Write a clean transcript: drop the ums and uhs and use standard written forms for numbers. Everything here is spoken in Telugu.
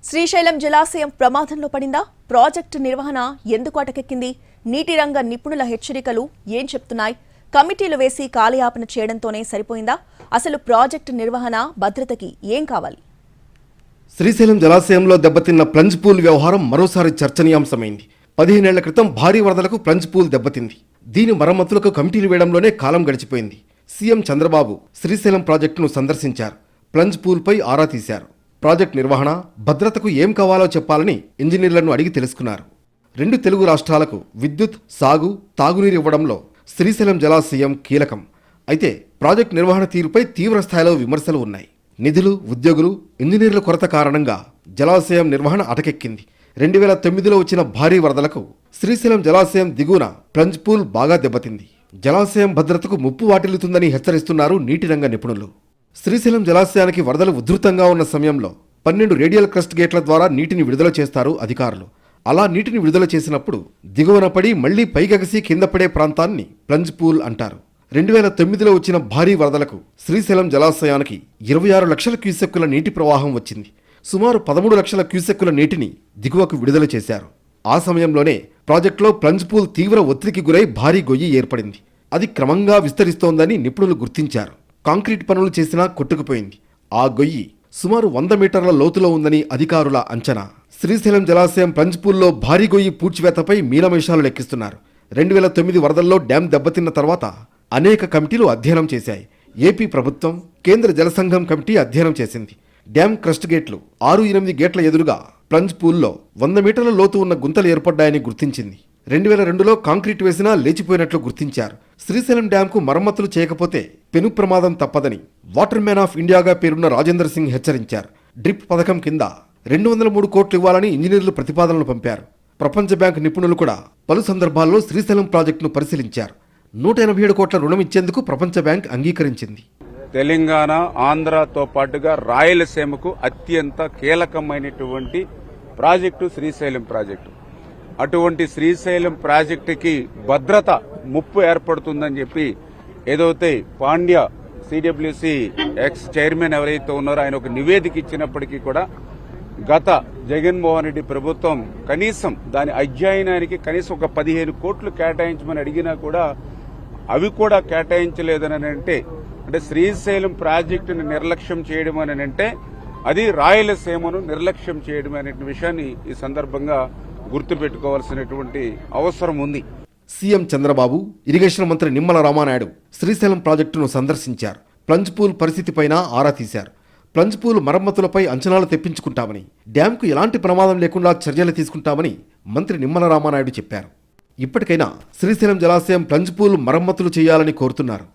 శ్రీశైలం జలాశయం ప్రమాదంలో పడిందా? ప్రాజెక్టు నిర్వహణ ఎందుకు అటకెక్కింది? నీటి రంగ నిపుణుల హెచ్చరికలు ఏం చెప్తున్నాయి? కమిటీలు వేసి కాలయాపన చేయడంతోనే సరిపోయిందా? అసలు ప్రాజెక్టు నిర్వహణ భద్రతకి ఏం కావాలి? శ్రీశైలం జలాశయంలో దెబ్బతిన్న ప్లంజ్ పూల్ వ్యవహారం మరోసారి చర్చనీయాంశమైంది. 15 ఏళ్ల క్రితం భారీ వరదలకు ప్లంజ్ పూల్ దెబ్బతింది. దీని మరమ్మతులకు కమిటీలు వేయడంలోనే కాలం గడిచిపోయింది. సీఎం చంద్రబాబు శ్రీశైలం ప్రాజెక్టును సందర్శించారు. ప్లంజ్ పూల్పై ఆరా తీశారు. ప్రాజెక్టు నిర్వహణ, భద్రతకు ఏం కావాలో చెప్పాలని ఇంజనీర్లను అడిగి తెలుసుకున్నారు. 2 తెలుగు రాష్ట్రాలకు విద్యుత్, సాగు, తాగునీరు ఇవ్వడంలో శ్రీశైలం జలాశయం కీలకం. అయితే ప్రాజెక్టు నిర్వహణ తీరుపై తీవ్ర స్థాయిలో విమర్శలు ఉన్నాయి. నిధులు, ఉద్యోగులు, ఇంజనీర్ల కొరత కారణంగా జలాశయం నిర్వహణ అటకెక్కింది. 2009లో వచ్చిన భారీ వరదలకు శ్రీశైలం జలాశయం దిగువన ప్లంజ్ పూల్ బాగా దెబ్బతింది. జలాశయం భద్రతకు ముప్పు వాటిల్లుతుందని హెచ్చరిస్తున్నారు నీటి రంగ నిపుణులు. శ్రీశైలం జలాశయానికి వరదలు ఉధృతంగా ఉన్న సమయంలో 12 రేడియల్ క్రస్ట్ గేట్ల ద్వారా నీటిని విడుదల చేస్తారు అధికారులు. అలా నీటిని విడుదల చేసినప్పుడు దిగువన పడి మళ్లీ పైకెగసి కింద పడే ప్రాంతాన్ని ప్లంజ్ పూల్ అంటారు. 2009లో వచ్చిన భారీ వరదలకు శ్రీశైలం జలాశయానికి 26 లక్షల క్యూసెక్కుల నీటి ప్రవాహం వచ్చింది. సుమారు 13 లక్షల క్యూసెక్కుల నీటిని దిగువకు విడుదల చేశారు. ఆ సమయంలోనే ప్రాజెక్టులో ప్లంజ్ పూల్ తీవ్ర ఒత్తిడికి గురై భారీ గొయ్యి ఏర్పడింది. అది క్రమంగా విస్తరిస్తోందని నిపుణులు గుర్తించారు. కాంక్రీట్ పనులు చేసినా కొట్టుకుపోయింది. ఆ గొయ్యి సుమారు 100 మీటర్ల లోతులో ఉందని అధికారుల అంచనా. శ్రీశైలం జలాశయం ప్లంజ్ పూల్లో భారీ గొయ్యి పూడ్చివేతపై మీనమేషాలు లెక్కిస్తున్నారు. 2009 వరదల్లో డ్యాం దెబ్బతిన్న తర్వాత అనేక కమిటీలు అధ్యయనం చేశాయి. ఏపీ ప్రభుత్వం, కేంద్ర జలసంఘం కమిటీ అధ్యయనం చేసింది. డ్యాం క్రస్ట్ గేట్లు 6-8 గేట్ల ఎదురుగా ప్లంజ్ పూల్లో 100 మీటర్ల లోతు ఉన్న గుంతలు ఏర్పడ్డాయని గుర్తించింది. 2002లో కాంక్రీట్ వేసినా లేచిపోయినట్లు గుర్తించారు. శ్రీశైలం డ్యాంకు మరమ్మతులు చేయకపోతే పెను ప్రమాదం తప్పదని వాటర్ మ్యాన్ ఆఫ్ ఇండియాగా పేరున్న రాజేందర్ సింగ్ హెచ్చరించారు. డ్రిప్ పథకం కింద 203 కోట్లు ఇవ్వాలని ఇంజనీర్లు ప్రతిపాదనలు పంపారు. ప్రపంచ బ్యాంక్ నిపుణులు కూడా పలు సందర్భాల్లో శ్రీశైలం ప్రాజెక్టును పరిశీలించారు. 187 కోట్ల రుణం ఇచ్చేందుకు ప్రపంచ బ్యాంక్ అంగీకరించింది. తెలంగాణ, ఆంధ్రతో పాటుగా రాయలసీమకు అత్యంత కీలకమైనటువంటి ప్రాజెక్టు శ్రీశైలం ప్రాజెక్టు. అటువంటి శ్రీశైలం ప్రాజెక్టుకి భద్రత ముప్పు ఏర్పడుతుందని చెప్పి ఏదైతే పాండ్య సిడబ్ల్యూసి ఎక్స్ చైర్మన్ ఎవరైతే ఉన్నారో ఆయన ఒక నివేదిక ఇచ్చినప్పటికీ కూడా గత జగన్మోహన్ రెడ్డి ప్రభుత్వం కనీసం దాని అధ్యయనానికి కనీసం ఒక 15 కోట్లు కేటాయించమని అడిగినా కూడా అవి కూడా కేటాయించలేదని అంటే శ్రీశైలం ప్రాజెక్టును నిర్లక్ష్యం చేయడం అని అంటే అది రాయలసీమను నిర్లక్ష్యం చేయడం అనే విషయాన్ని ఈ సందర్భంగా గుర్తుపెట్టుకోవాల్సినటువంటి అవసరం ఉంది. సీఎం చంద్రబాబు, ఇరిగేషన్ మంత్రి నిమ్మల రామానాయుడు శ్రీశైలం ప్రాజెక్టును సందర్శించారు. ప్లంజ్ పూల్ పరిస్థితిపైన ఆరా తీశారు. ప్లంజ్ పూల్ మరమ్మతులపై అంచనాలు తెప్పించుకుంటామని, డ్యాంకు ఎలాంటి ప్రమాదం లేకుండా చర్యలు తీసుకుంటామని మంత్రి నిమ్మల రామానాయుడు చెప్పారు. ఇప్పటికైనా శ్రీశైలం జలాశయం ప్లంజ్ పూల్ మరమ్మతులు చేయాలని కోరుతున్నారు.